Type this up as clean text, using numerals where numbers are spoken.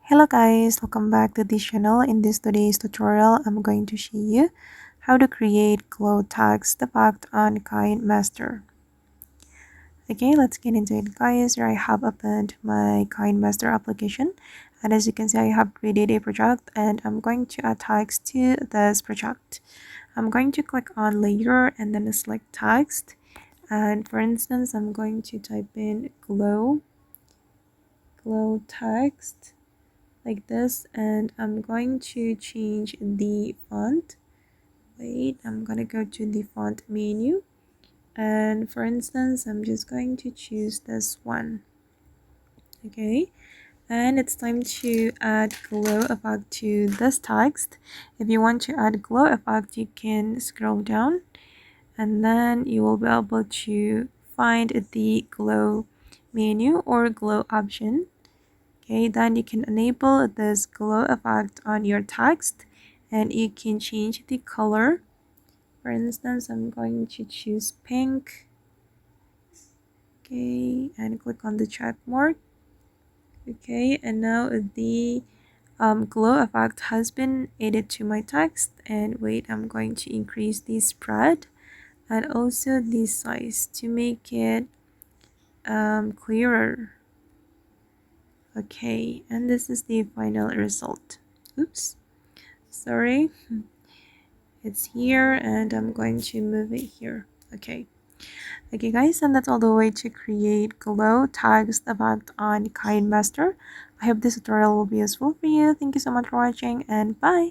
Hello guys, welcome back to this channel. In this today's tutorial, I'm going to show you how to create glow text effect on KineMaster. Okay, let's get into it guys. Here I have opened my KineMaster application, and as you can see I have created a project and I'm going to add text to this project. I'm going to click on layer and then select text, and for instance I'm going to type in glow text like this, and I'm going to change the font. Wait, I'm gonna go to the font menu, and for instance I'm just going to choose this one. Okay, and it's time to add glow effect to this text. If you want to add glow effect, you can scroll down and then you will be able to find the glow menu or glow option. Okay, then you can enable this glow effect on your text and you can change the color. For instance, I'm going to choose pink. Okay, and click on the check mark. Okay, and now the glow effect has been added to my text. And wait, I'm going to increase the spread and also the size to make it clearer. Okay, and this is the final result. Oops, sorry. It's here and I'm going to move it here. Okay guys, and that's all the way to create glow text effect on KineMaster. I hope this tutorial will be useful for you. Thank you so much for watching and bye.